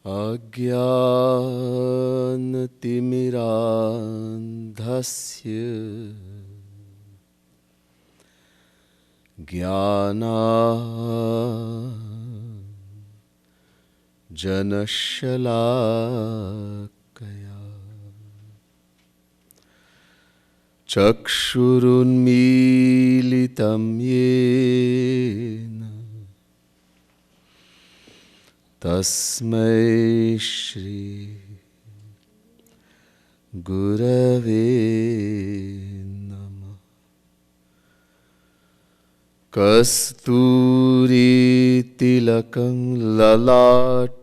अज्ञानतिमिरान्धस्य ज्ञानाञ्जनशलाकया चक्षुरुन्मीलितं येन तस्मै श्री गुरवे नमः। कस्तूरीतिलकं ललाटपटले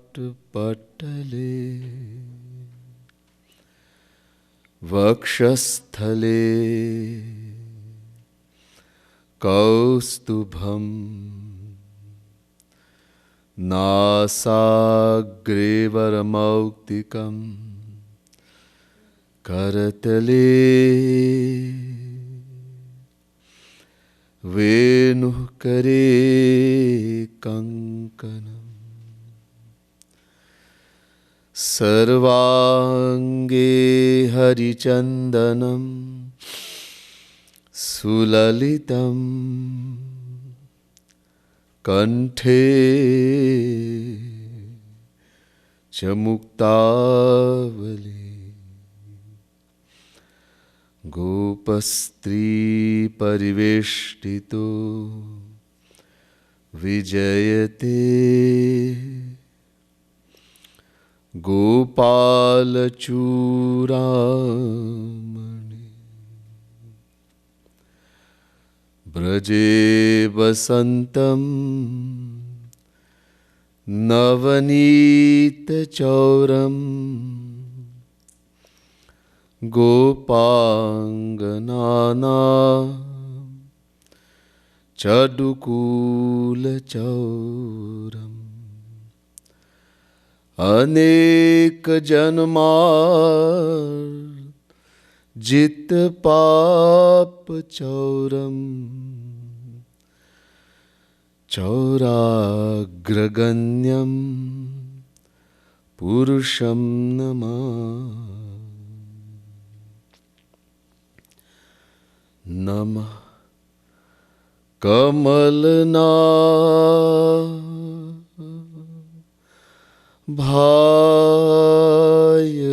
वक्षस्थले कौस्तुभं नासाग्रे वरमौक्तिकं करतले वेणुः करे कङ्कणम् सर्वाङ्गे हरिचन्दनं सुललितं कंठे च मुक्तावली गोपस्त्री परिवेष्टितो विजयते गोपालचूडामणि ब्रजे वसन्तं नवनीतचौरं गोपाङ्गनानां चडुकूलचौरम् अनेकजन्मार्जितपापचौरम् चौराग्रगण्यं पुरुषं नमः कमलना भाय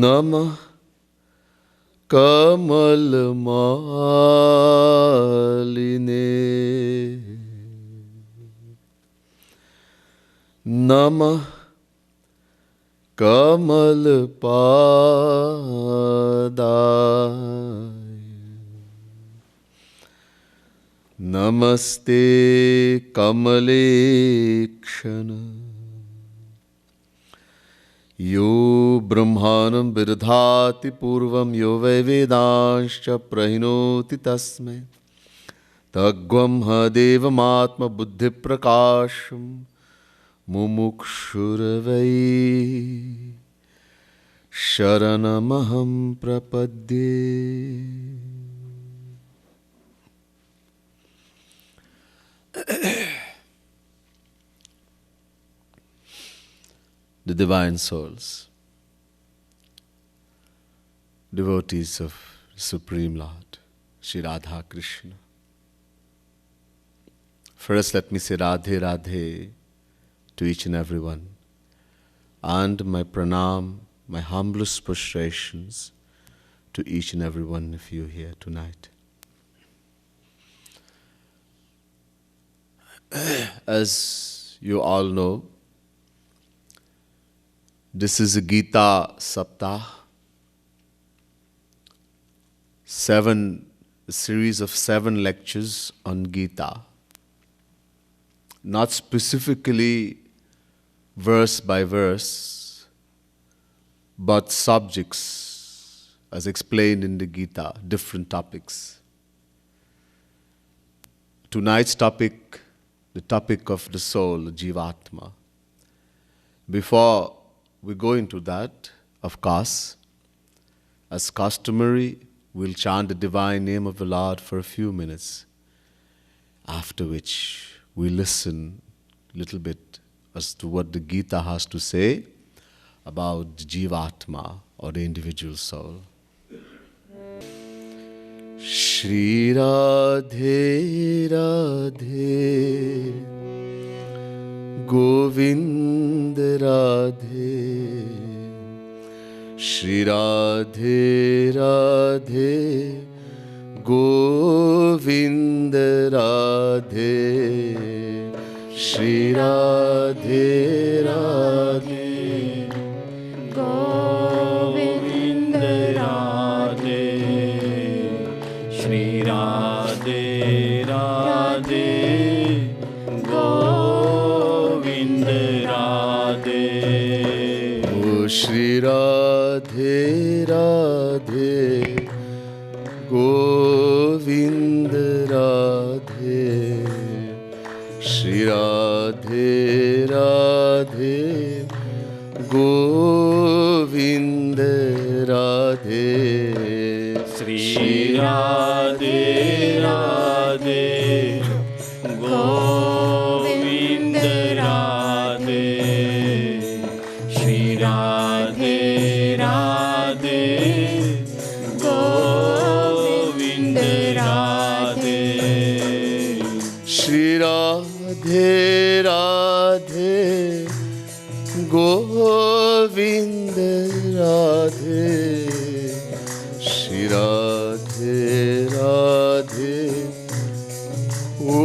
नमः कमलमालिने नमः कमलपादाय नमस्ते कमलेक्षण यो ब्रह्माणं विदधाति पूर्वं यो वै वेदांश्च प्रहिणोति तस्मै तद्ब्रह्म देवमात्मबुद्धिप्रकाशं मुमुक्षुर्वै शरणमहं प्रपद्ये। The divine souls, devotees of Supreme Lord, Shri Radha Krishna. First, let me say Radhe Radhe to each and every one, and my pranam, my humblest prostrations to each and every one of you here tonight. As you all know, this is a Gita Saptah, a series of 7 lectures on Gita, not specifically verse by verse, but subjects as explained in the Gita, different topics. Tonight's topic, the topic of the soul, Jivatma. Before we go into that, of course, as customary, we'll chant the divine name of the Lord for a few minutes. after which we listen a little bit as to what the Gita has to say about Jivatma, or the individual soul. Shri Radhe Radhe Govind Radhe Shri Radhe Radhe Govind Radhe Shri Radhe Radhe Govind Radhe Shri Radhe Radhe Govind Radhe O Shri Radhe Radhe Govind Radhe Shri Radhe Radhe Govind Radhe Shri Radhe Radhe Govind Radhe Shri Radhe Radhe Govind Radhe Shri Radhe Radhe Govind Radhe Shri Radhe Radhe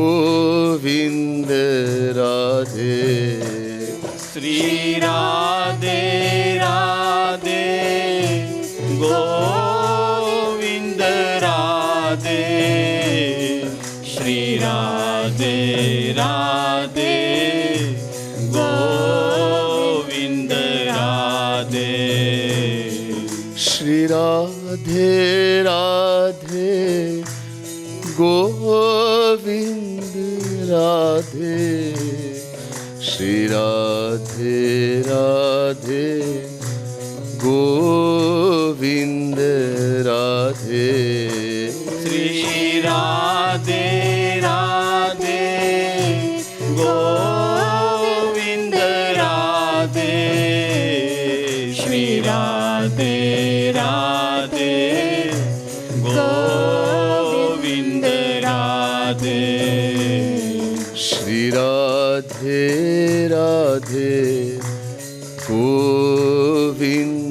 Govind Radhe Shri Radhe Radhe Govind Radhe Shri Radhe Radhe Govind Radhe Shri Radhe Radhe Govind Radhe Shri Radhe Radhe Govind Radhe Shri Radhe Radhe Govind Radhe Shri Radhe Radhe Govind Radhe Shri Radhe Radhe Govind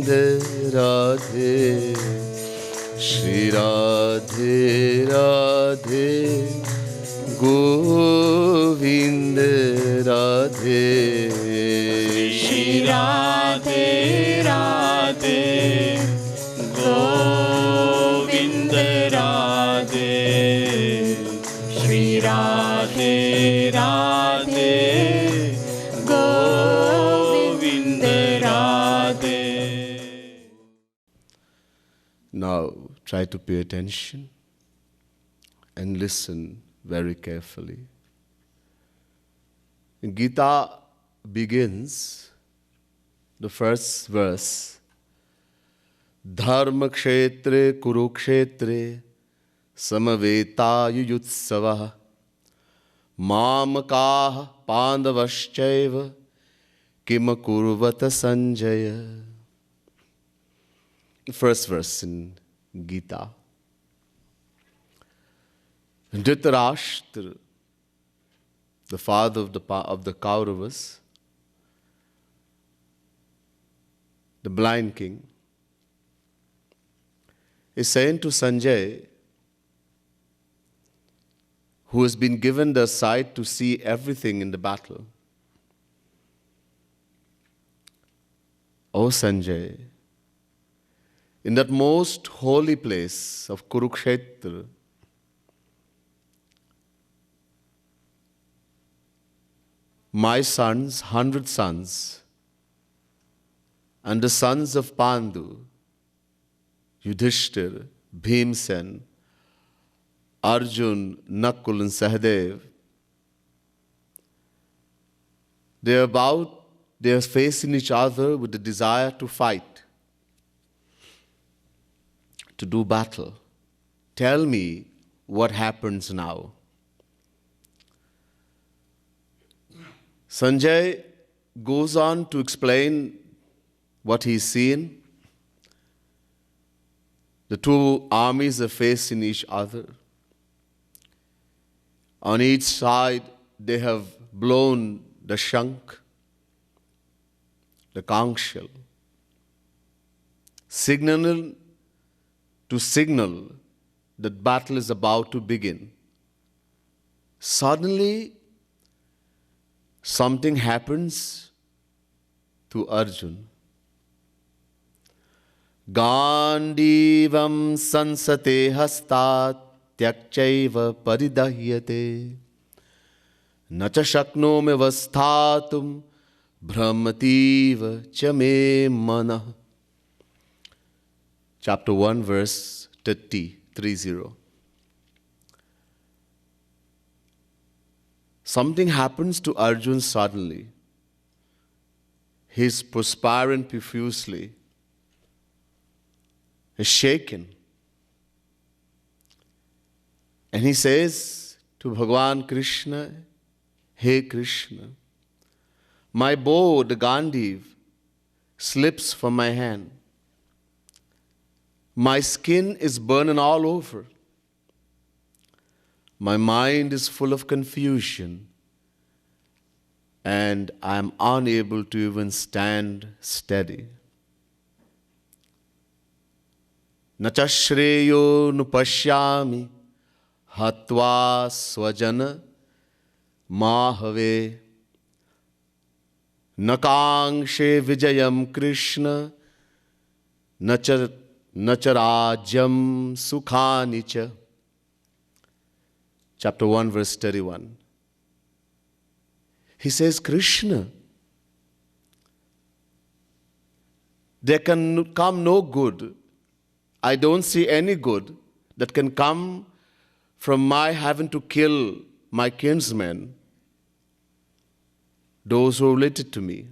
Radhe Shri Radhe Radhe Govind Radhe Shri Radhe Radhe Govind Radhe Shri Radhe Radhe Govind Radhe. Now try to pay attention and listen very carefully. Gita begins the first verse, Dharma kshetre kurukshetre samaveta yuyutsavah mamakaha pandavaschaiva kim kurvata sanjaya. The first verse in Gita. Dhritarashtra, the father of the Kauravas, the blind king, is saying to Sanjay, who has been given the sight to see everything in the battle, O Sanjay, in that most holy place of Kurukshetra, my sons, 100 sons, and the sons of Pandu, Yudhishthir, Bhimsen, Arjun, Nakul, and Sahadev, they are facing each other with the desire to fight, to do battle. Tell me what happens now. Sanjay goes on to explain what he's seen. The two armies are facing each other. On each side, they have blown the shank, the conch shell, signal that battle is about to begin. Suddenly, something happens to Arjun. Gandivam sansate hastat tyakchaiva paridahyate nacha shaknomi vasthatum brahmativa cha me manah. Chapter 1, verse 30. Something happens to Arjun suddenly. He's perspiring profusely. He's shaken. And he says to Bhagavan Krishna, Hey Krishna, my bow, the Gandiv, slips from my hand. My skin is burning all over. My mind is full of confusion, and I am unable to even stand steady. Nacha shreyo nupashyami hatva swajana mahave nakangshe vijayam Krishna nacharajyam sukhanicha. Chapter 1, verse 31. He says, Krishna, there can come no good. I don't see any good that can come from my having to kill my kinsmen, those who are related to me.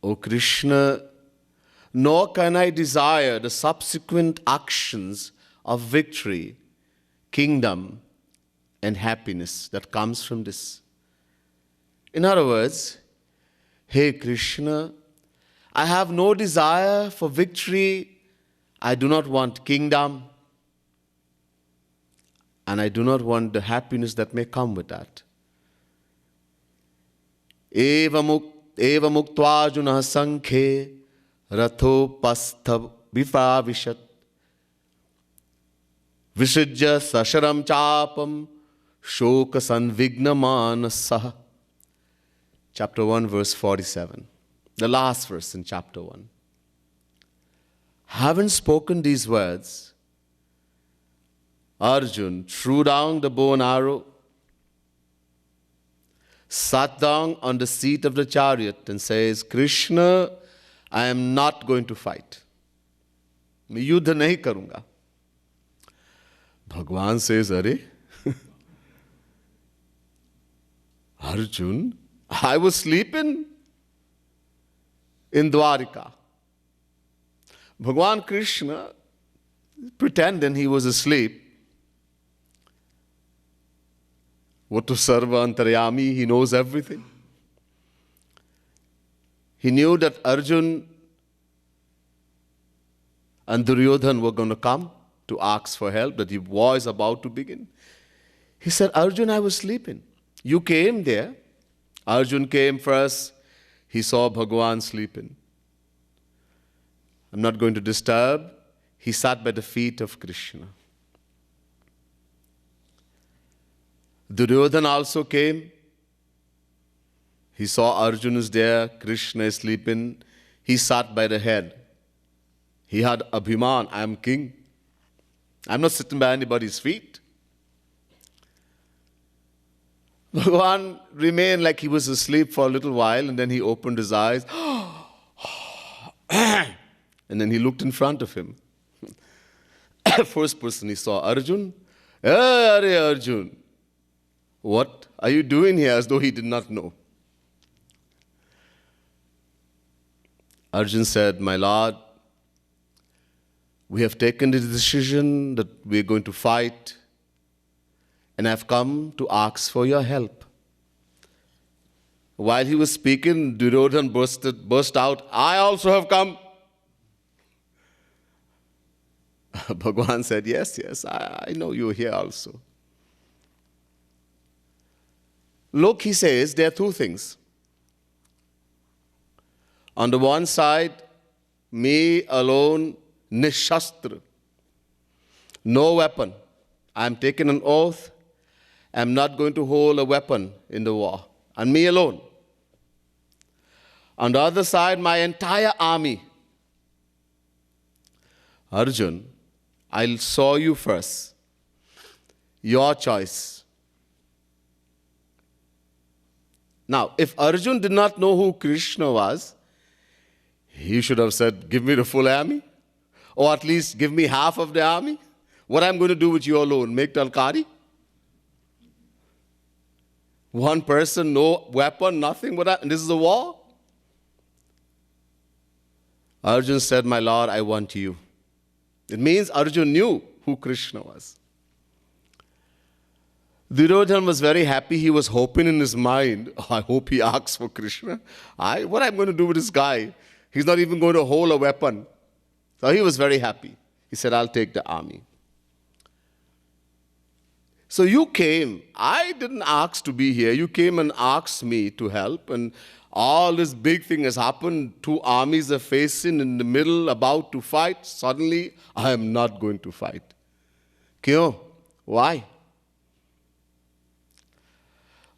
O Krishna, nor can I desire the subsequent actions of victory, kingdom, and happiness that comes from this. In other words, Hey Krishna, I have no desire for victory. I do not want kingdom. And I do not want the happiness that may come with that. Eva muktva junah sankhe ratho pastha vipravishat visujya sasharam chapam shoka sanvigna manasah. Chapter 1, verse 47. The last verse in chapter 1. Having spoken these words, Arjun threw down the bow and arrow, sat down on the seat of the chariot and says, Krishna, I am not going to fight. मैं युद्ध नहीं करूंगा. Bhagwan says, Are? Arjun, I was sleeping in Dwarika. Bhagwan Krishna, pretending he was asleep. Vatu sarva antaryami, he knows everything. He knew that Arjun and Duryodhan were going to come to ask for help, that the war is about to begin. He said, Arjun, I was sleeping. You came there. Arjun came first. He saw Bhagwan sleeping. I'm not going to disturb. He sat by the feet of Krishna. Duryodhan also came. He saw Arjun is there, Krishna is sleeping. He sat by the head. He had Abhiman, I am king. I'm not sitting by anybody's feet. Bhagwan remained like he was asleep for a little while, and then he opened his eyes. And then he looked in front of him. First person he saw, Arjun. Hey, Arjun. What are you doing here? As though he did not know. Arjun said, My Lord, we have taken the decision that we are going to fight, and I've come to ask for your help. while he was speaking, Duryodhan burst out, I also have come. Bhagwan said, yes, I know you're here also. Look, he says, there are two things. On the one side, me alone, nishastra, no weapon. I'm taking an oath, I'm not going to hold a weapon in the war. And me alone. On the other side, my entire army. Arjun, I saw you first. Your choice. Now, if Arjun did not know who Krishna was, he should have said, give me the full army. Or at least give me half of the army. What I'm going to do with you alone? Make Talkari? One person, no weapon, nothing. And this is a war? Arjun said, my Lord, I want you. It means Arjun knew who Krishna was. Duryodhana was very happy. He was hoping in his mind, I hope he asks for Krishna. What am I going to do with this guy? He's not even going to hold a weapon. So he was very happy. He said, I'll take the army. So you came. I didn't ask to be here. You came and asked me to help. And all this big thing has happened. Two armies are facing in the middle, about to fight. Suddenly, I am not going to fight. Kyo? Why?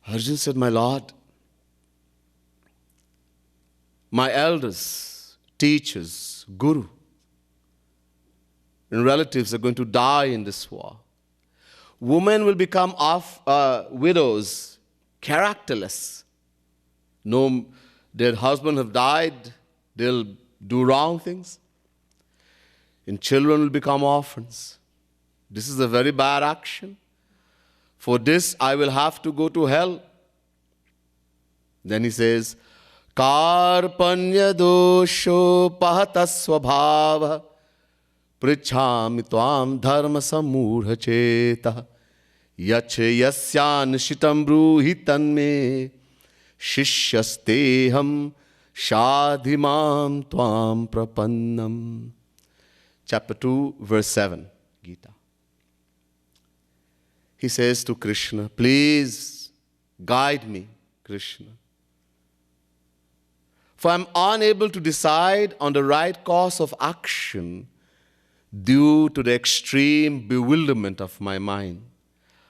Arjun said, my Lord, my elders, teachers, guru, and relatives are going to die in this war. Women will become widows, characterless. No, their husband have died, they'll do wrong things. And children will become orphans. This is a very bad action. For this, I will have to go to hell. Then he says, Karpanya dosho pahata svabhava prichhami tvam dharma samudha cheta yache yasyan shitam bruhi tanme shishyasteham shadhimam tvam prapannam. Chapter 2, verse 7, Gita. He says to Krishna, please guide me, Krishna. For I am unable to decide on the right course of action due to the extreme bewilderment of my mind.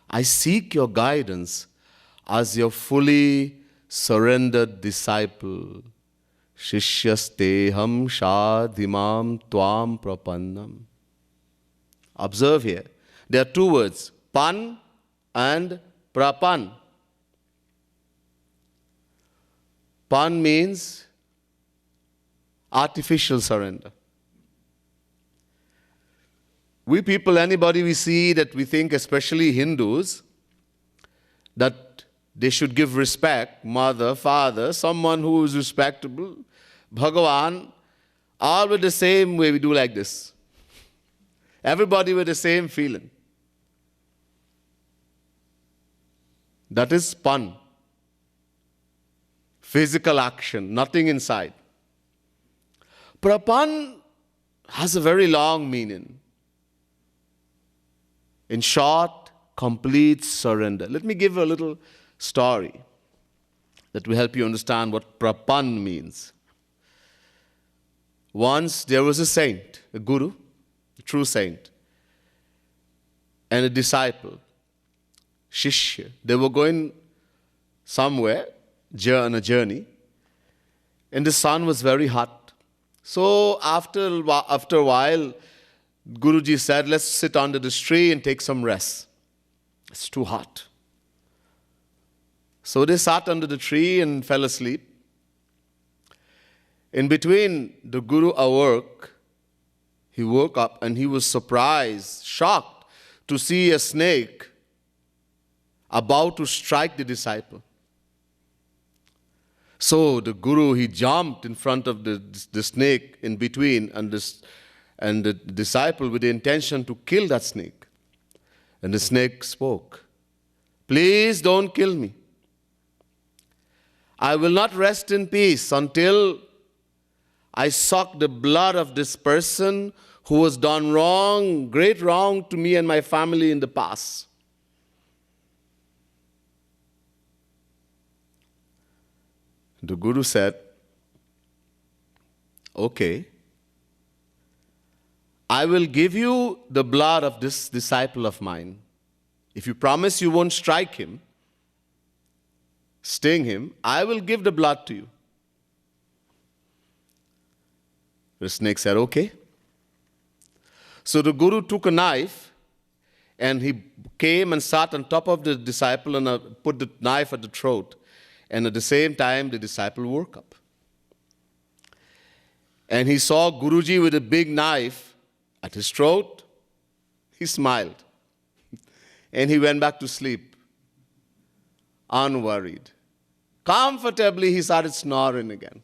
I seek your guidance as your fully surrendered disciple. Shishyasteham shadhimam tvam prapannam. Observe here, there are two words, pan and prapan. Pan means artificial surrender. We people, anybody we see that we think, especially Hindus, that they should give respect, mother, father, someone who is respectable, Bhagavan, all with the same way we do like this. Everybody with the same feeling. That is pan. Physical action, nothing inside. Prapan has a very long meaning. In short, complete surrender. Let me give a little story that will help you understand what prapan means. Once there was a saint, a guru, a true saint, and a disciple, Shishya. They were going somewhere on a journey, and the sun was very hot. So after a while, Guruji said, let's sit under this tree and take some rest. It's too hot. So they sat under the tree and fell asleep. In between, the Guru awoke. He woke up and he was surprised, shocked to see a snake about to strike the disciple. So the Guru, he jumped in front of the snake in between and the disciple with the intention to kill that snake. And the snake spoke, please don't kill me. I will not rest in peace until I suck the blood of this person who has done wrong, great wrong to me and my family in the past. The Guru said, okay, I will give you the blood of this disciple of mine. If you promise you won't strike him, sting him, I will give the blood to you. The snake said, okay. So the Guru took a knife and he came and sat on top of the disciple and put the knife at the throat. And at the same time, the disciple woke up. And he saw Guruji with a big knife at his throat. He smiled. And he went back to sleep, unworried. Comfortably, he started snoring again.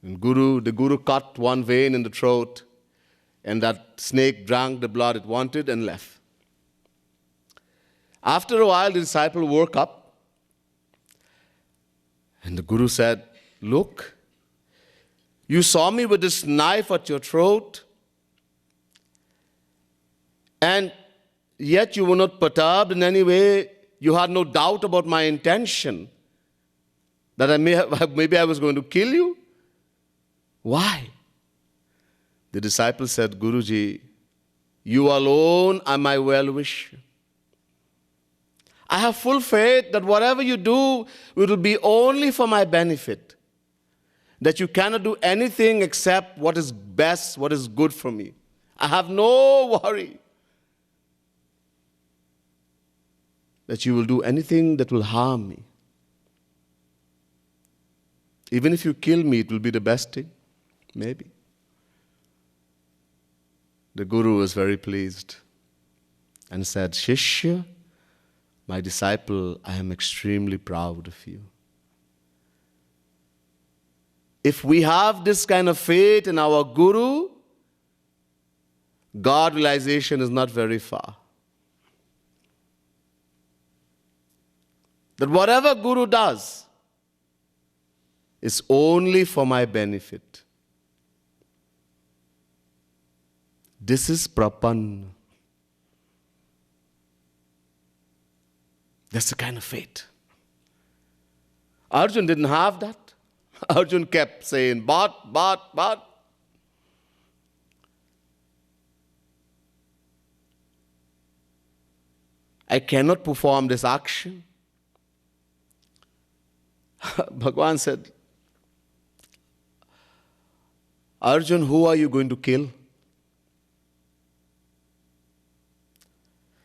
And the Guru cut one vein in the throat, and that snake drank the blood it wanted and left. After a while, the disciple woke up, and the Guru said, look, you saw me with this knife at your throat, and yet you were not perturbed in any way. You had no doubt about my intention, that maybe I was going to kill you. Why? The disciple said, Guruji, you alone are my well-wisher. I have full faith that whatever you do will be only for my benefit, that you cannot do anything except what is best, what is good for me. I have no worry that you will do anything that will harm me. Even if you kill me, it will be the best thing, maybe. The Guru was very pleased and said, Shishya, my disciple, I am extremely proud of you. If we have this kind of faith in our Guru, God realization is not very far. That whatever Guru does is only for my benefit. This is prapanna. That's the kind of faith. Arjun didn't have that. Arjun kept saying, but. I cannot perform this action. Bhagavan said, Arjun, who are you going to kill?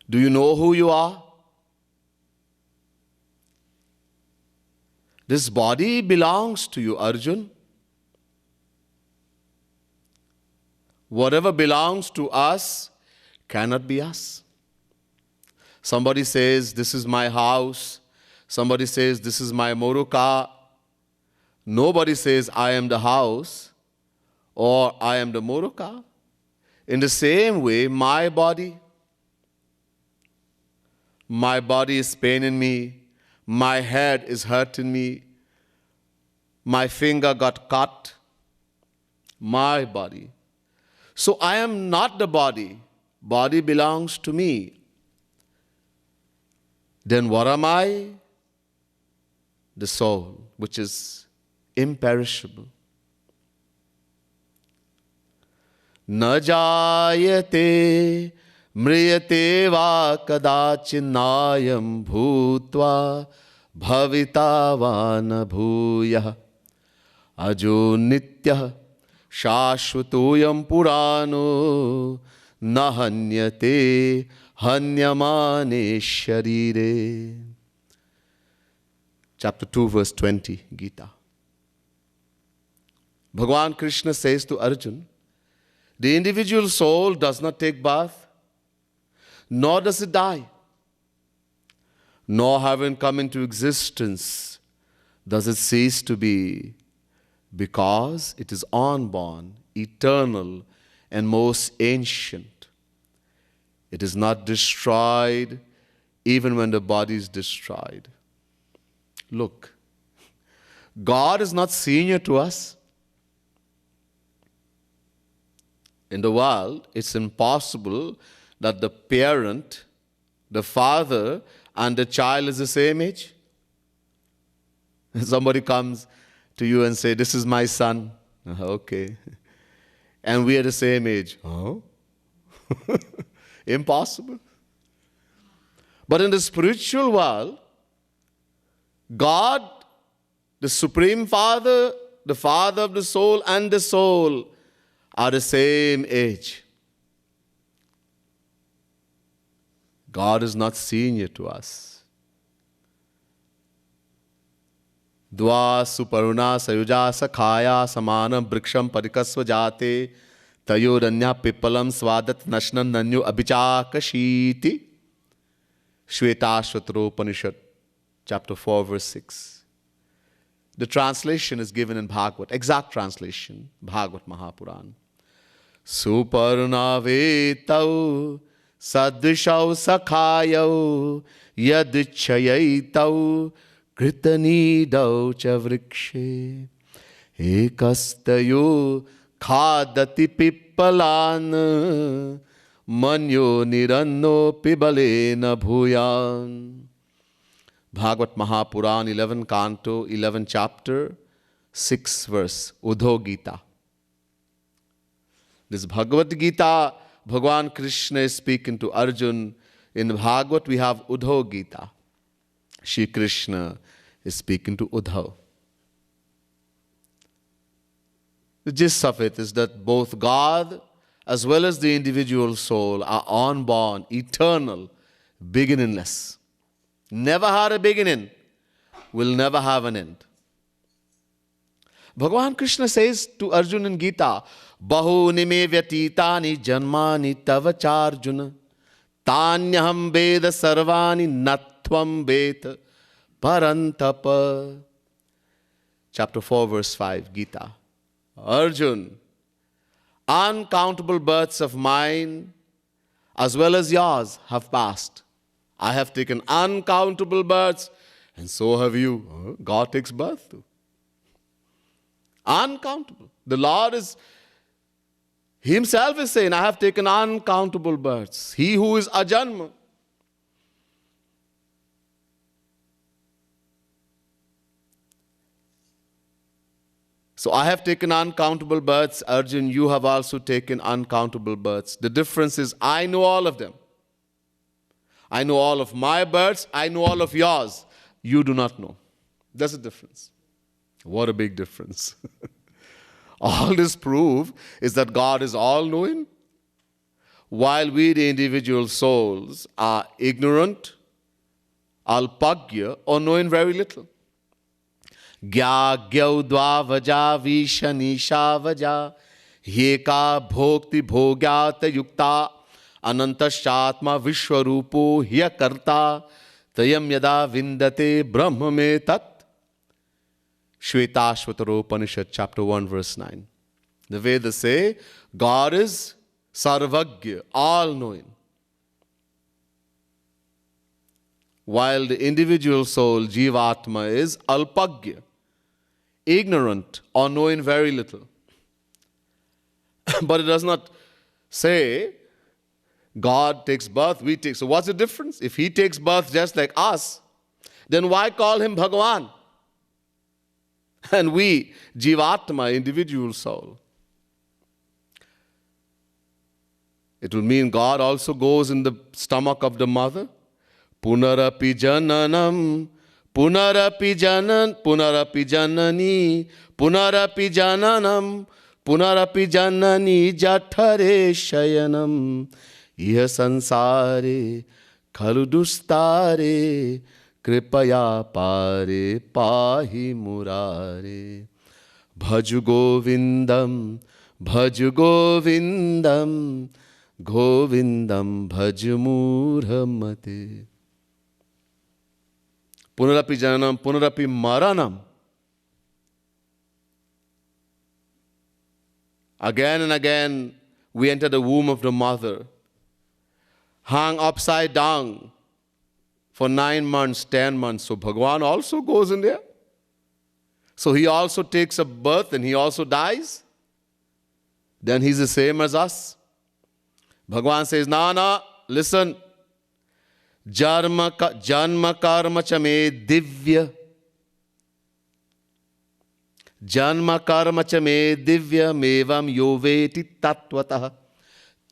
Do you know who you are? This body belongs to you, Arjun. Whatever belongs to us cannot be us. Somebody says, this is my house. Somebody says, this is my motor car. Nobody says, I am the house or I am the motor car. In the same way, my body is paining me. My head is hurting me. My finger got cut. My body. So I am not the body. Body belongs to me. Then what am I? The soul, which is imperishable. Na jayate mriyate va kadachinnayam bhutva bhavita va na bhuyah ajo nityah shashvatoyam purano na hanyate hanyamane sharire. Chapter 2, verse 20, Gita. Bhagavan Krishna says to Arjun, the individual soul does not take birth, nor does it die. Nor having come into existence, does it cease to be, because it is unborn, eternal, and most ancient. It is not destroyed even when the body is destroyed. Look, God is not senior to us. In the world, it's impossible that the parent, the father, and the child is the same age. Somebody comes to you and say, "This is my son." Okay. And we are the same age. Oh? Impossible. But in the spiritual world, God, the Supreme Father, the Father of the soul, and the soul are the same age. God is not senior to us. Dva suparuna sayuja sakhaya samanam briksham parikasva jate tayoranya pipalam swadat nashnan nanyu abhichakashiti. Shvetashvatara Upanishad, chapter 4, verse 6. The translation is given in Bhagavad, exact translation, Bhagavad Mahapuran. Suparnavetau sadvishau sakhayau yadichayatau kritanidau cha vrikshe ekastayo khadati pippalan manyo niranno pibalena bhuyan. Bhagavad Mahapuran, 11 canto, 11 chapter, 6 verse, Udho Gita. This Bhagavad Gita, Bhagwan Krishna is speaking to Arjun. In the Bhagavad we have Udho Gita. Shri Krishna is speaking to Uddhav. The gist of it is that both God as well as the individual soul are unborn, eternal, beginningless. Never had a beginning, will never have an end. Bhagavan Krishna says to Arjuna in Gita, Bahuni me vyatitani janmani tavacharjuna tanyaham veda sarvani natvam veda parantapa. Chapter 4, verse 5, Gita. Arjun, uncountable births of mine as well as yours have passed. I have taken uncountable births, and so have you. God takes birth too. Uncountable. The Lord Himself is saying, I have taken uncountable births. He who is Ajanma. So I have taken uncountable births. Arjun, you have also taken uncountable births. The difference is I know all of them. I know all of my births. I know all of yours. You do not know. That's the difference. What a big difference. All this proof is that God is all-knowing, while we, the individual souls, are ignorant, alpagya, or knowing very little. Gya gyau dva vaja vishanisha vaja yeka bhokti bhogyata yukta anantashatma vishwarupo hiya karta tayam yada vindate brahma me tat. Shvetashvatara Upanishad, chapter 1, verse 9. The Vedas say, God is sarvagya, all-knowing. While the individual soul, Jivatma, is alpagya, ignorant or knowing very little. But it does not say God takes birth, we take. So what's the difference? If He takes birth just like us, then why call Him Bhagavan? And we, Jivatma, individual soul. It will mean God also goes in the stomach of the mother. Punarapi jananam, punarapi janani, punarapi jananam, punarapi janani jathare shayanam, iha sansare khaludustare kripaya pare pahi murare. Bhaju govindam, bhaju govindam, govindam bhaju murhamate. Punarapi jananam, punarapi maranam. Again and again, we enter the womb of the mother, hung upside down for 9 months, 10 months. So Bhagwan also goes in there. So he also takes a birth and he also dies. Then he's the same as us. Bhagwan says, no, listen. Janma karma cha me divya. Janma karma cha me divya mevam yoveti tatvatah.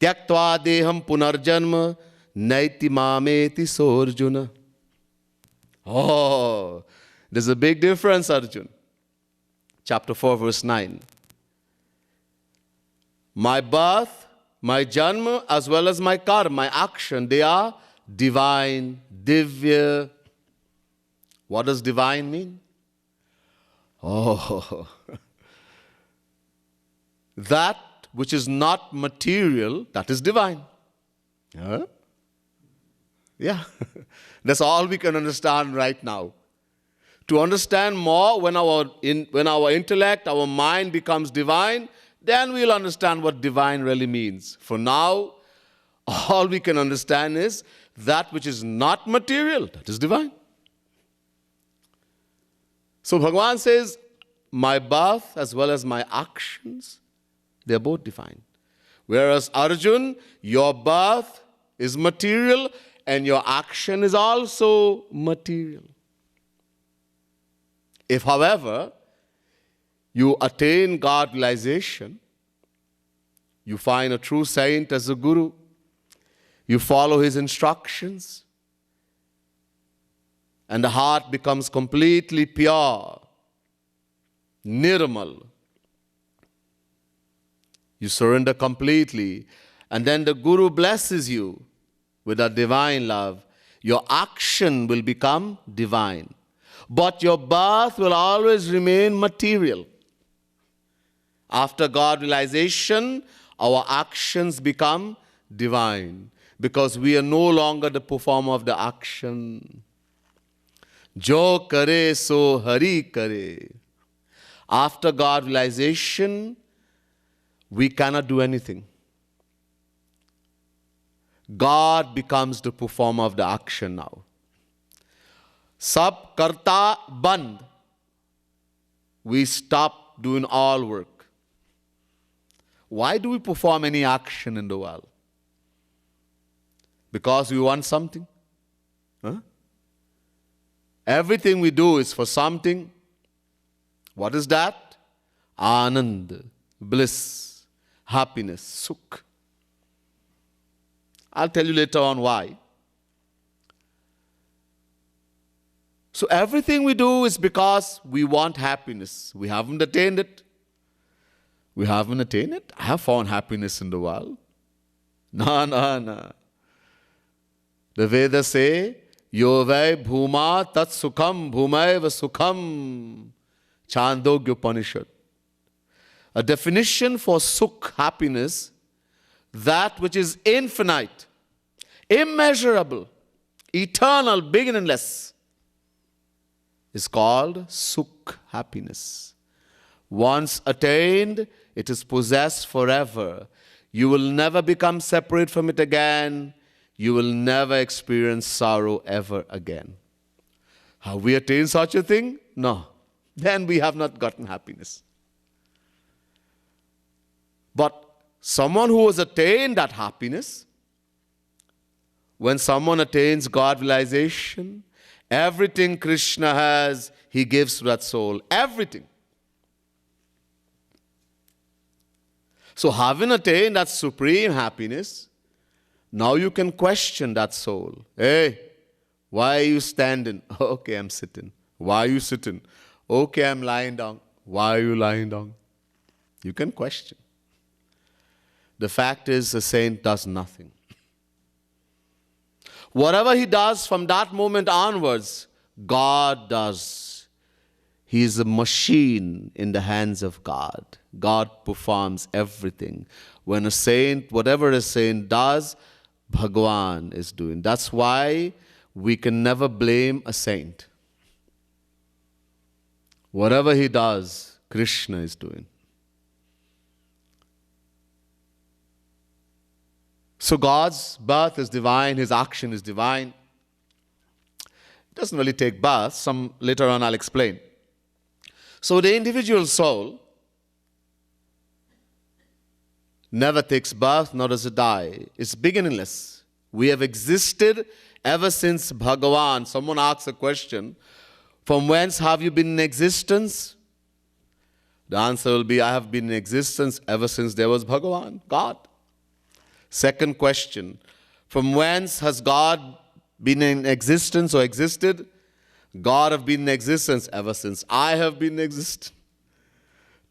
Tyaktva deham punarjanma naiti mameti sorjuna. Oh, there's a big difference, Arjun. Chapter 4, verse 9. My birth, my janma, as well as my karma, my action, they are divine, divya. What does divine mean? Oh, that which is not material, that is divine. Huh? Yeah, that's all we can understand right now. To understand more, when our intellect, our mind becomes divine, then we'll understand what divine really means. For now, all we can understand is that which is not material, that is divine. So Bhagavan says, my birth as well as my actions, they're both divine. Whereas Arjun, your birth is material and your action is also material. If, however, you attain God realization, you find a true saint as a guru, you follow his instructions, and the heart becomes completely pure, nirmal. You surrender completely, and then the guru blesses you with a divine love. Your action will become divine. But your birth will always remain material. After God realization, our actions become divine because we are no longer the performer of the action. Jo kare so hari kare. After God realization, we cannot do anything. God becomes the performer of the action now. Sab karta band. We stop doing all work. Why do we perform any action in the world? Because we want something? Huh? Everything we do is for something. What is that? Anand, bliss, happiness, sukh. I'll tell you later on why. So everything we do is because we want happiness. We haven't attained it. We haven't attained it. I have found happiness in the world. No. The Vedas say, Yo vai bhuma tat sukham bhumaiva sukham. Chandogya Upanishad. A definition for sukh, happiness, that which is infinite, immeasurable, eternal, beginningless, is called sukh, happiness. Once attained, it is possessed forever. You will never become separate from it again. You will never experience sorrow ever again. Have we attained such a thing? No. Then we have not gotten happiness. But someone who has attained that happiness, when someone attains God realization, everything Krishna has, he gives to that soul. Everything. So having attained that supreme happiness, now you can question that soul. Hey, why are you standing? Okay, I'm sitting. Why are you sitting? Okay, I'm lying down. Why are you lying down? You can question. The fact is, the saint does nothing. Whatever he does from that moment onwards, God does. He is a machine in the hands of God. God performs everything. When a saint, whatever a saint does, Bhagwan is doing. That's why we can never blame a saint. Whatever he does, Krishna is doing. So God's birth is divine, his action is divine. doesn't really take baths. Some later on I'll explain. So the individual soul never takes birth, nor does it die. It's beginningless. We have existed ever since Bhagavan. Someone asks a question, from whence have you been in existence? The answer will be, I have been in existence ever since there was Bhagavan, God. Second question, from whence has God been in existence or existed? God have been in existence ever since I have been in existence.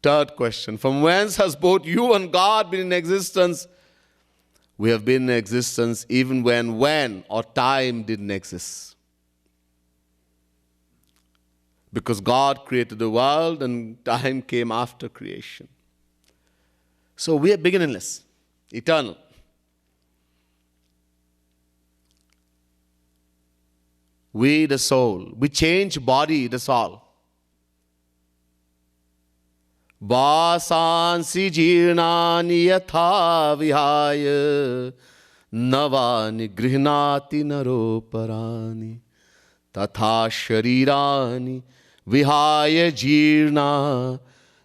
Third question, from whence has both you and God been in existence? We have been in existence even when or time didn't exist. Because God created the world and time came after creation. So we are beginningless, eternal. We, the soul, we change body, that's all. Vasansi jirnani yatha vihaya navani grihnati naroparani tatha sharirani vihaya jirna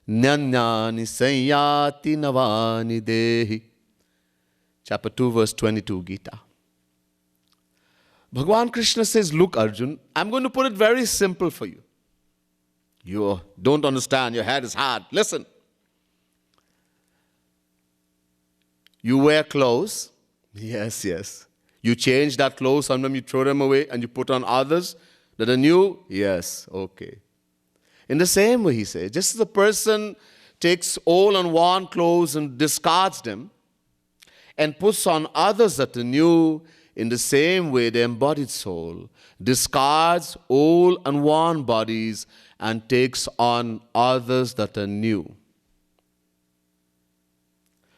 nyanyani sanyati navani dehi. Chapter 2, verse 22, Gita. Bhagavan Krishna says, look, Arjun, I'm going to put it very simple for you. You don't understand, your head is hard. Listen. You wear clothes. Yes, yes. You change that clothes, sometimes you throw them away and you put on others that are new. Yes, okay. In the same way, he says, just as a person takes old and worn clothes and discards them and puts on others that are new, in the same way, the embodied soul discards old and worn bodies and takes on others that are new.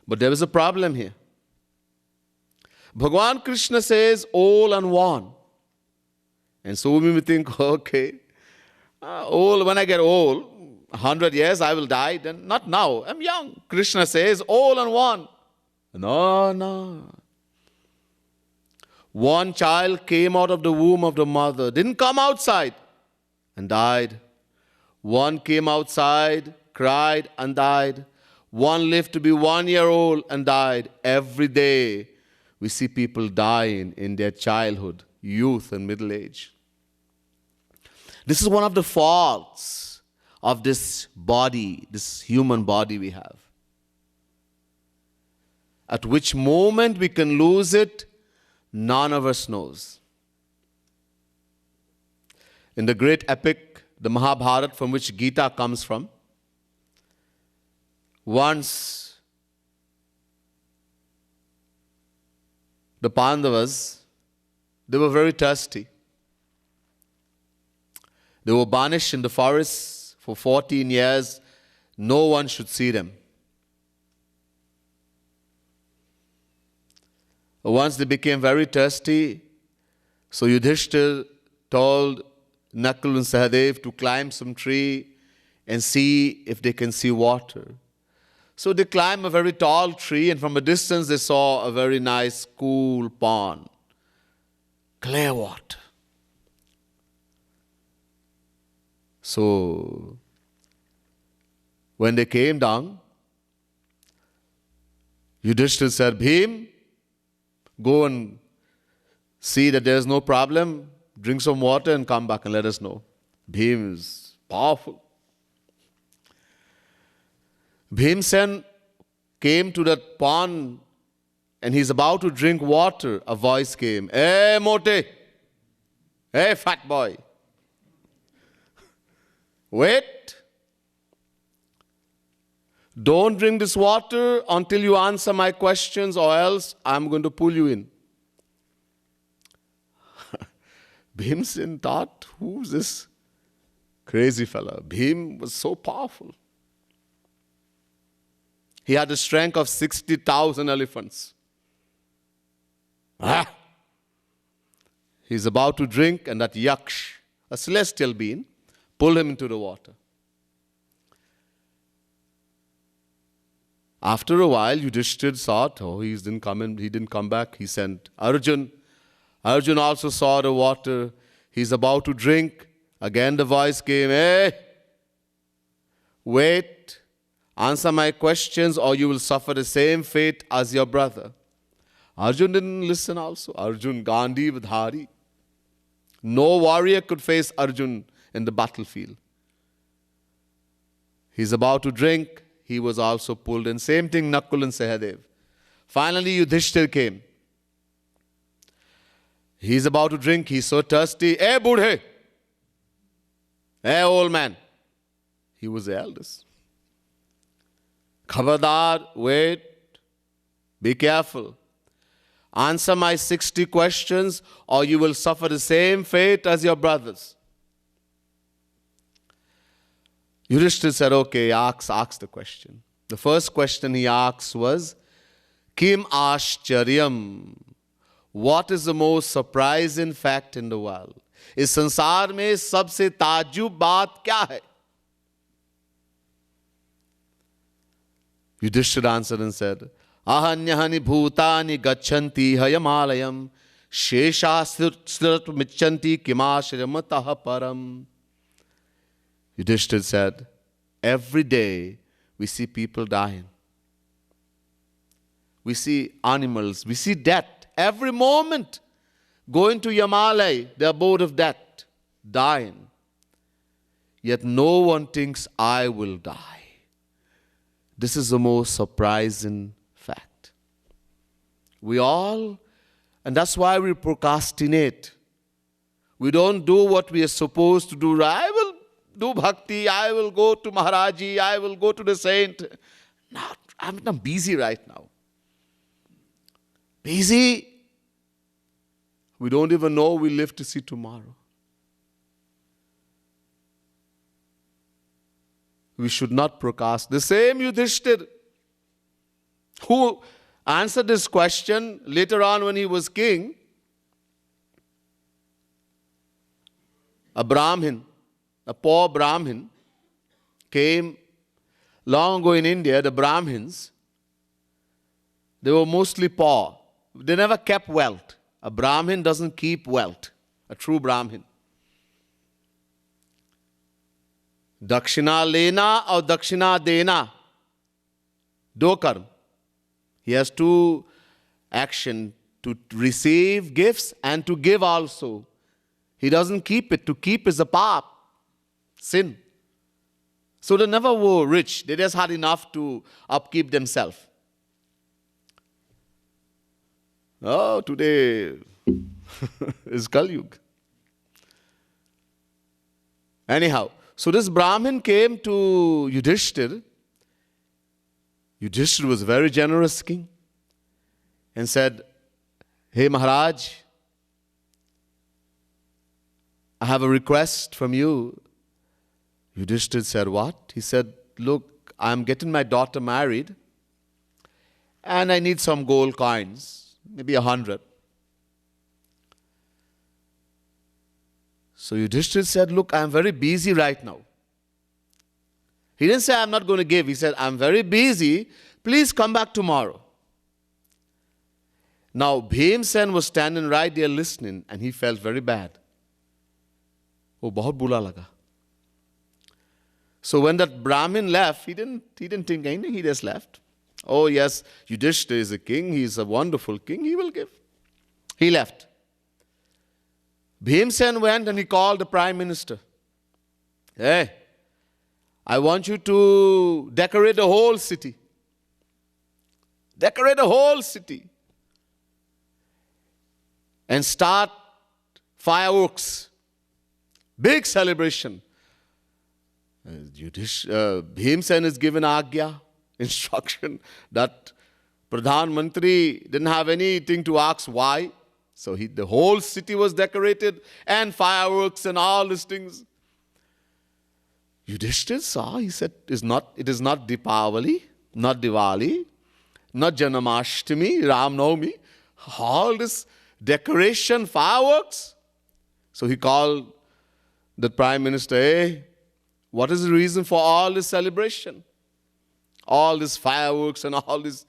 But there is a problem here. Bhagavan Krishna says old and worn. And so we may think, okay, old, when I get old, 100 years I will die, then not now, I'm young. Krishna says old and worn. No. One child came out of the womb of the mother, didn't come outside and died. One came outside, cried and died. One lived to be 1 year old and died. Every day we see people dying in their childhood, youth and middle age. This is one of the faults of this body, this human body we have. At which moment we can lose it, none of us knows. In the great epic, the Mahabharata, from which Gita comes from, once the Pandavas, they were very thirsty. They were banished in the forests for 14 years. No one should see them. Once they became very thirsty, so Yudhishthir told Nakul and Sahadev to climb some tree and see if they can see water. So they climbed a very tall tree, and from a distance they saw a very nice cool pond, clear water. So when they came down, Yudhishthir said, Bhim, go and see that there is no problem, drink some water and come back and let us know. Bhim is powerful. Bhimsen came to that pond and he's about to drink water. A voice came, Hey Mote, hey fat boy, wait. Don't drink this water until you answer my questions, or else I'm going to pull you in. Bhimsen thought, who's this crazy fella? Bhim was so powerful. He had the strength of 60,000 elephants. He's about to drink, and that Yaksh, a celestial being, pulled him into the water. After a while, Yudhishthir thought, he didn't come back. He sent Arjun. Arjun also saw the water. He's about to drink. Again the voice came, hey, wait, answer my questions or you will suffer the same fate as your brother. Arjun didn't listen also. Arjun, Gandhi Vidhari. No warrior could face Arjun in the battlefield. He's about to drink. He was also pulled in. Same thing, Nakul and Sahadev. Finally, Yudhishthir came. He's about to drink. He's so thirsty. Hey, Budhe. Hey, old man. He was the eldest. Khabardar, wait. Be careful. Answer my 60 questions or you will suffer the same fate as your brothers. Yudhishthir said, okay, ask the question. The first question he asked was, Kim Ashcharyam? What is the most surprising fact in the world? इस संसार में सबसे ताज्जुब बात क्या है? Yudhishthir answered and said, Ahanyahani bhutani gachanti hayamalayam shesha srirat michanti kimashrimatah param. Yudhishthir said, every day we see people dying. We see animals, we see death. Every moment going to Yamalaya, the abode of death, dying. Yet no one thinks I will die. This is the most surprising fact. We all, and that's why we procrastinate. We don't do what we are supposed to do. I will do bhakti, I will go to Maharaji, I will go to the saint. I'm busy right now. Busy. We don't even know we live to see tomorrow. We should not procrastinate. The same Yudhishthir who answered this question later on when he was king, a Brahmin, a poor Brahmin, came long ago in India. The Brahmins, they were mostly poor. They never kept wealth. A Brahmin doesn't keep wealth, a true Brahmin. Dakshina lena or dakshina dena. Do karm. He has two action, to receive gifts and to give also. He doesn't keep it. To keep is a paap, sin. So they never were rich. They just had enough to upkeep themselves. Oh, today is Kali Yuga. Anyhow, so this Brahmin came to Yudhishthir. Yudhishthir was a very generous king and said, hey Maharaj, I have a request from you. Yudhishthir said, what? He said, look, I'm getting my daughter married and I need some gold coins, maybe 100. So Yudhishthir said, look, I'm very busy right now. He didn't say, I'm not going to give. He said, I'm very busy. Please come back tomorrow. Now, Bhimsen was standing right there listening and he felt very bad. Oh, bahut bula laga. So when that Brahmin left, he didn't think anything. He just left. Oh, yes, Yudhishthir is a king. He's a wonderful king. He will give. He left. Bhimsen went and he called the prime minister. Hey, I want you to decorate the whole city. Decorate the whole city. And start fireworks. Big celebration. Bhimsen is given agya, instruction, that Pradhan Mantri didn't have anything to ask why. So the whole city was decorated and fireworks and all these things. Yudhishthir saw, he said, it is not Deepavali, not Diwali, not Janamashtami, Ram Navami, all this decoration, fireworks. So he called the prime minister, hey, what is the reason for all this celebration? All this fireworks and all this.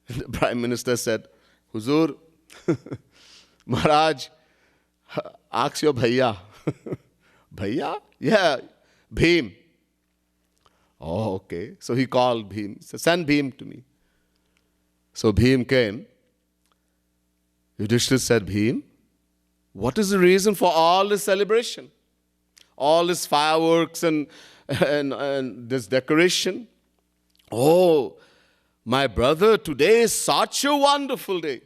And the prime minister said, Huzur, Maharaj, Ask your bhaiya. Bhaiya? Yeah, Bhim. Oh, okay. So he called Bhim. He said, send Bhim to me. So Bhim came. Yudhishthira said, Bhim, what is the reason for all this celebration? All this fireworks and this decoration? Oh, my brother, today is such a wonderful day.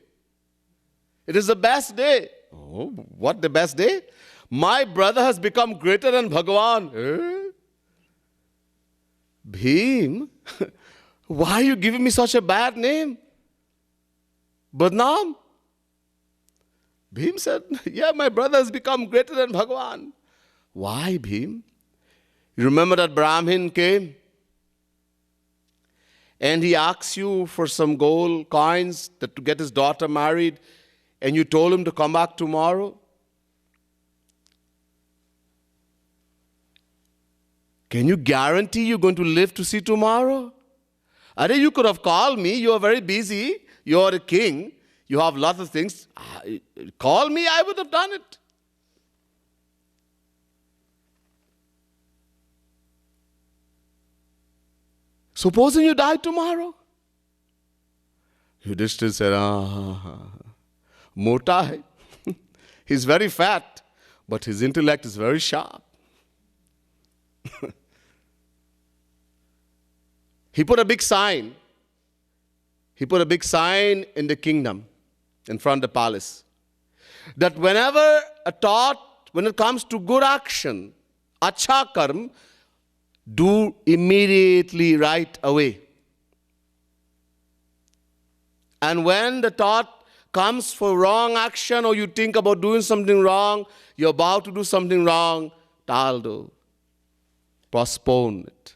It is the best day. Oh, what the best day? My brother has become greater than Bhagavan. Bhim, why are you giving me such a bad name? Badnaam? Bhim said, yeah, my brother has become greater than Bhagavan. Why, Bhim? You remember that Brahmin came and he asked you for some gold coins to get his daughter married, and you told him to come back tomorrow? Can you guarantee you're going to live to see tomorrow? Are you could have called me. You are very busy. You are a king. You have lots of things. Call me, I would have done it. Supposing you die tomorrow? Yudhishthira said, mota hai. He's very fat, but his intellect is very sharp. He put a big sign. He put a big sign in the kingdom, in front of the palace, that whenever a thought, when it comes to good action, acha karm, do immediately right away. And when the thought comes for wrong action, or you think about doing something wrong, you're about to do something wrong, tal do. Postpone it.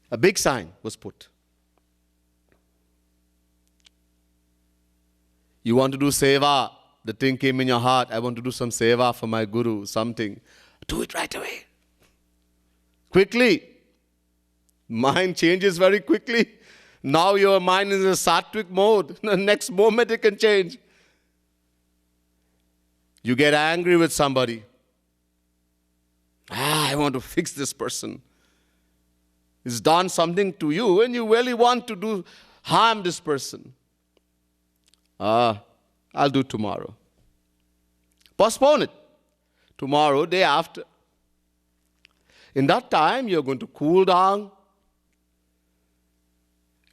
A big sign was put. You want to do seva, the thing came in your heart, I want to do some seva for my guru, something. Do it right away. Quickly. Mind changes very quickly. Now your mind is in a sattvic mode. The next moment it can change. You get angry with somebody. I want to fix this person. He's done something to you and you really want to harm this person. I'll do tomorrow. Postpone it. Tomorrow, day after. In that time, you're going to cool down.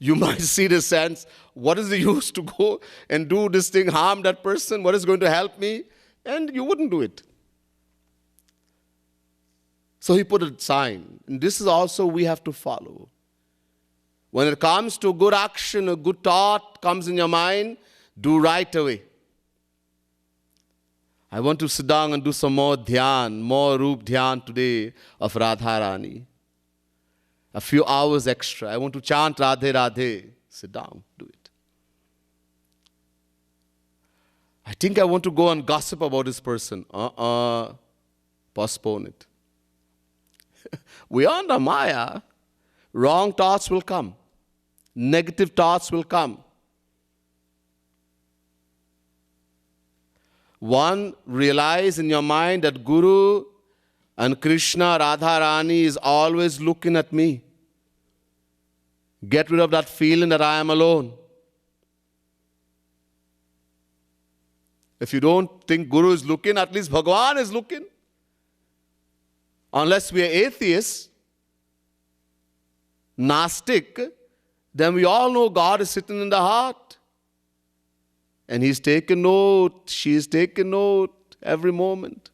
You might see the sense, what is the use to go and do this thing, harm that person? What is going to help me? And you wouldn't do it. So he put a sign. And this is also we have to follow. When it comes to good action, a good thought comes in your mind, do right away. I want to sit down and do some more dhyan, more Roop Dhyan today of Radharani. A few hours extra. I want to chant Radhe Radhe. Sit down, do it. I think I want to go and gossip about this person. Postpone it. We are under Maya. Wrong thoughts will come. Negative thoughts will come. One, realize in your mind that Guru and Krishna, Radharani is always looking at me. Get rid of that feeling that I am alone. If you don't think Guru is looking, at least Bhagavan is looking. Unless we are atheists, Gnostic, then we all know God is sitting in the heart. And He's taking note, she's taking note every moment.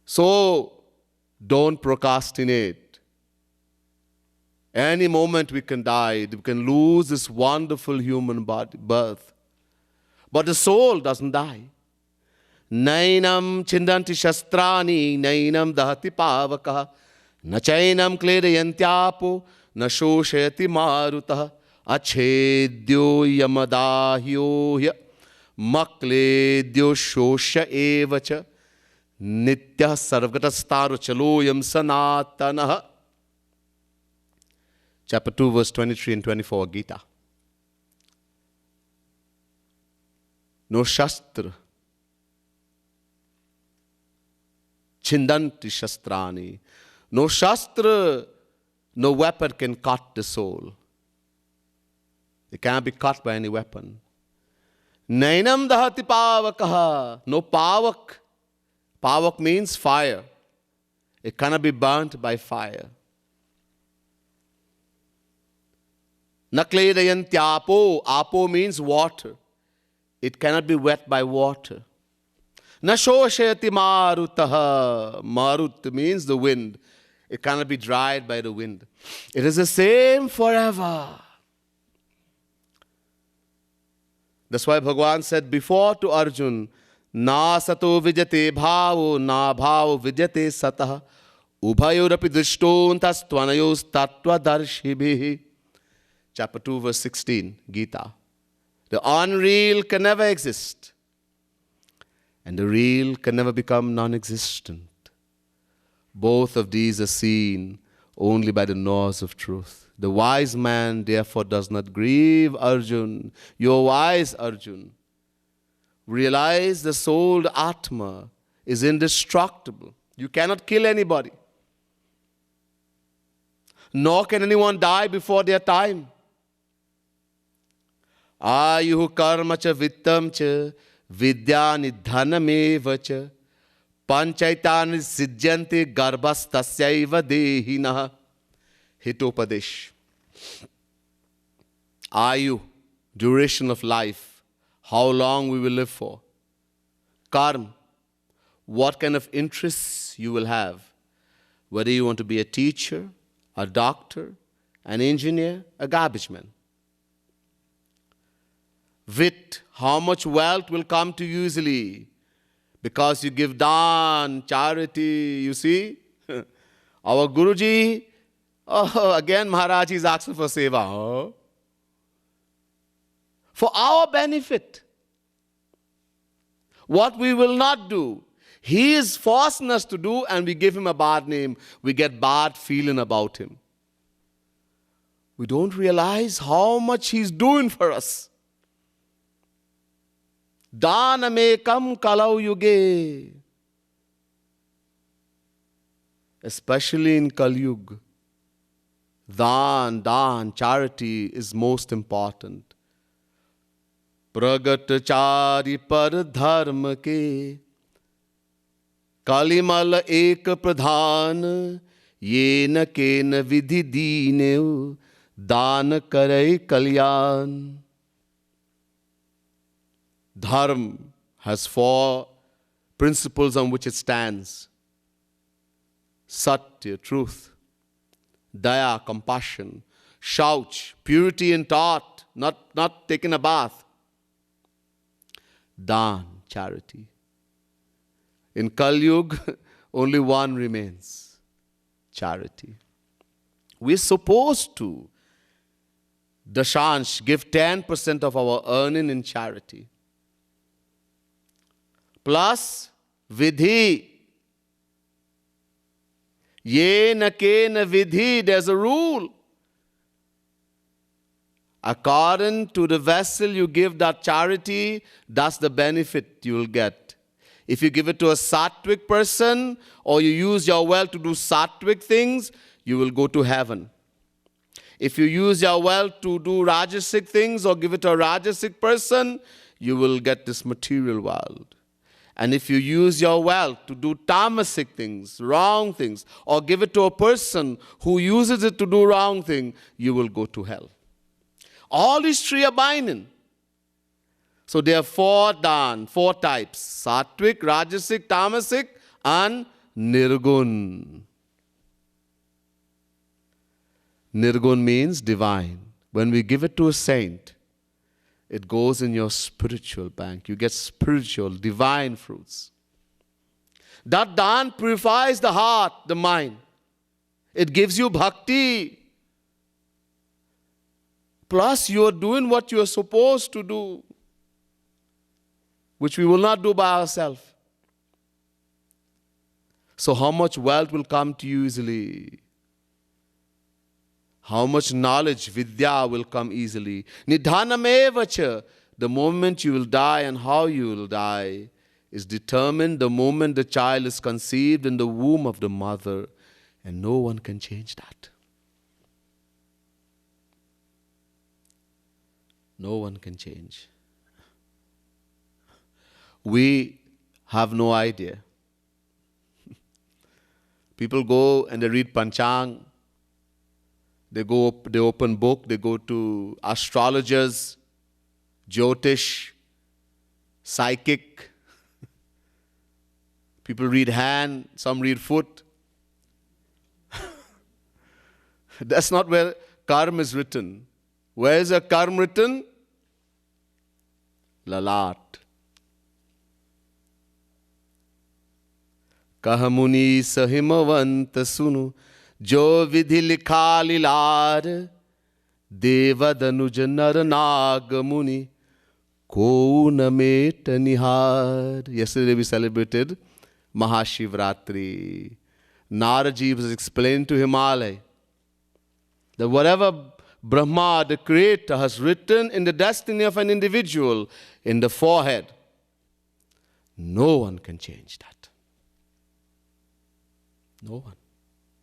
So, don't procrastinate. Any moment we can die, we can lose this wonderful human body, birth. But the soul doesn't die. Nainam chindanti shastrani, nainam dahati pavaka, nachainam kledayantyapo, nashoshayati marutah, achedyo yamadahyohya, makledyo shosha evacha, nitya sarvgatastaro chaloyam sanatanaha. chapter 2, verse 23 and 24, Gita. No shastra chindanti shastrani. No shastra, no weapon can cut the soul. It cannot be cut by any weapon. Nainam dahati pavakaha. No pavak. Pavak means fire. It cannot be burnt by fire. Nakledayanti apo means water. It cannot be wet by water. Nashoshayati marutaha. Marut means the wind. It cannot be dried by the wind. It is the same forever. That's why Bhagavan said before to Arjun, Na sato vijate bhavo, na bhavo vijate satah, ubhayorapi drishtontas tvanayos tattva darshibhi. Chapter 2, verse 16, Gita. The unreal can never exist, and the real can never become non-existent. Both of these are seen only by the knowers of truth. The wise man, therefore, does not grieve, Arjun. You are wise, Arjun. Realize the soul, the Atma, is indestructible. You cannot kill anybody. Nor can anyone die before their time. Ayuhu karma cha vittam cha vidyani dhanameva cha panchaitani siddhyanti garbhastasyaiva dehinaha. Hitopadesh. Ayu, duration of life, how long we will live for. Karma, what kind of interests you will have. Whether you want to be a teacher, a doctor, an engineer, a garbage man. Vit, how much wealth will come to you easily because you give dan, charity, you see. Our Guruji, again Maharaj is asking for seva. For our benefit. What we will not do, he is forcing us to do, and we give him a bad name. We get bad feeling about him. We don't realize how much he's doing for us. Danamekam kalau yuge. Especially in Kali Yuga. Dan, charity is most important. Pragat chari par dharma ke Kalimal ek pradhan ye na ke na vidhi dine dan karai kalyan. Dharma has 4 principles on which it stands. Satya, truth. Daya, compassion. Shauch, purity in thought, not taking a bath. Dan, charity. In Kali Yuga, only one remains. Charity. We're supposed to, dashansh, give 10% of our earning in charity. Plus, vidhi. Ye na ke na vidhi, there's a rule. According to the vessel you give that charity, that's the benefit you will get. If you give it to a sattvic person, or you use your wealth to do sattvic things, you will go to heaven. If you use your wealth to do rajasic things, or give it to a rajasic person, you will get this material world. And if you use your wealth to do tamasic things, wrong things, or give it to a person who uses it to do wrong thing, you will go to hell. All these 3 are binding. So there are 4 types. Sattvic, Rajasic, Tamasic, and Nirgun. Nirgun means divine. When we give it to a saint, it goes in your spiritual bank. You get spiritual, divine fruits. That dan purifies the heart, the mind. It gives you bhakti. Plus, you are doing what you are supposed to do, which we will not do by ourselves. So how much wealth will come to you easily? how much knowledge, vidya, will come easily. Nidhanamevacha, the moment you will die and how you will die is determined the moment the child is conceived in the womb of the mother, and no one can change that. No one can change. We have no idea. People go and they read Panchang. They open book, they go to astrologers, Jyotish, psychic. People read hand, some read foot. That's not where karma is written. Where is a karma written? Lalat. Kahamuni sahimavant sunu jo vidhi likha lilar devadanuj naranag ko namet nihar. Yesterday we celebrated Mahashivratri. Naraji was explained to Himalaya that whatever Brahma, the Creator, has written in the destiny of an individual in the forehead, no one can change that. No one.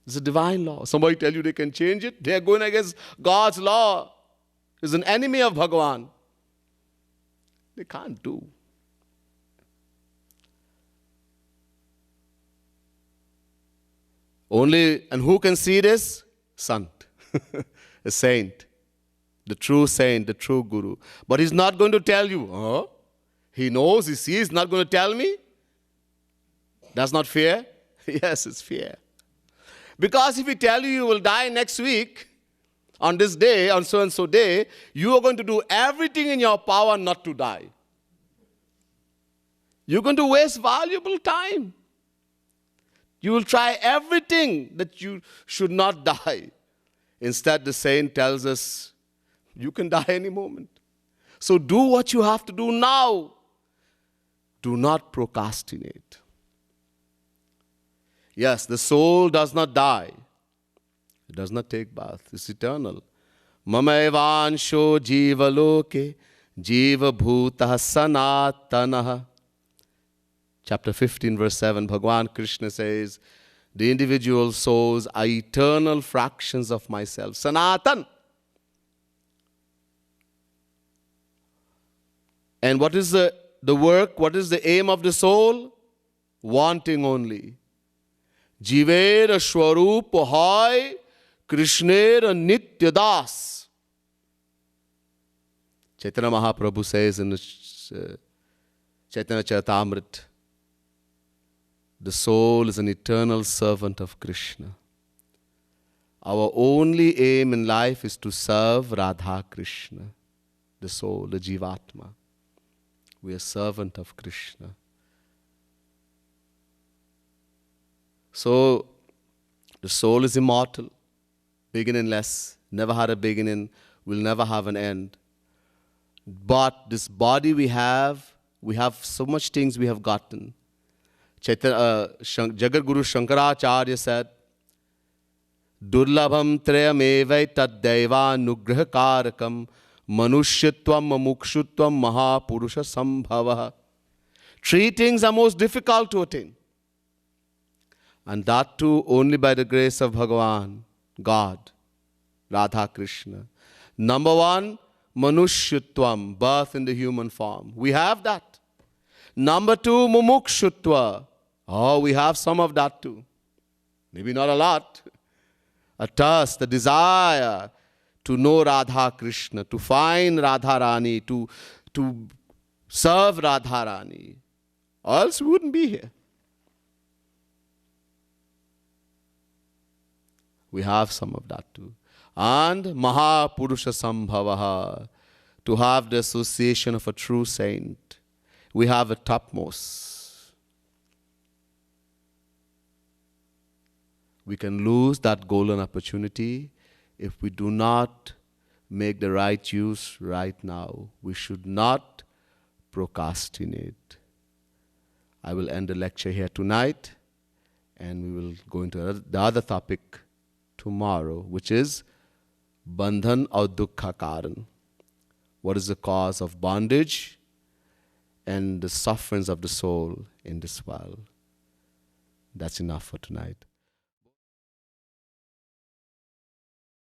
It's a divine law. Somebody tell you they can change it, they are going against God's law. It's an enemy of Bhagavan. They can't do. Only, and who can see this? Sant. A saint. The true saint, the true guru. But he's not going to tell you. Huh? He knows, he sees, he's not going to tell me. That's not fear? Yes, it's fear. Because if he tell you you will die next week, on this day, on so-and-so day, you are going to do everything in your power not to die. You're going to waste valuable time. You will try everything that you should not die. Instead, the saint tells us, you can die any moment. So do what you have to do now. Do not procrastinate. Yes, the soul does not die. It does not take birth. It's eternal. Mama evansho jiva loke jiva bhutah sanatanaha. Chapter 15, verse 7, Bhagavan Krishna says, the individual souls are eternal fractions of myself. Sanatan. And what is the work? What is the aim of the soul? Wanting only. Jivera Shwarup Hoy Krishnera Nityadas. Chaitanya Mahaprabhu says in the Chaitanya Charitamrita, the soul is an eternal servant of Krishna. Our only aim in life is to serve Radha Krishna, the soul, the Jivatma. We are servant of Krishna. So, the soul is immortal, beginningless, never had a beginning, will never have an end. But this body we have so much things we have gotten. Jagat Guru Shankaracharya said, Durlabham trayamevai taddaiva nugrahakarakam manushyattvam mamukshutvam mahapurusha sambhava. Three things are most difficult to attain. And that too only by the grace of Bhagavan, God, Radha Krishna. Number one, manushyattvam, birth in the human form. We have that. Number two, mumukshutva. Oh, we have some of that too. Maybe not a lot. A thirst, a desire to know Radha Krishna, to find Radharani, to serve Radharani. Or else we wouldn't be here. We have some of that too. And Mahapurusha Sambhavaha, to have the association of a true saint. We have a topmost. We can lose that golden opportunity if we do not make the right use right now. We should not procrastinate. I will end the lecture here tonight, and we will go into the other topic tomorrow, which is Bandhan aur dukha karan. What is the cause of bondage and the sufferings of the soul in this world? That's enough for tonight.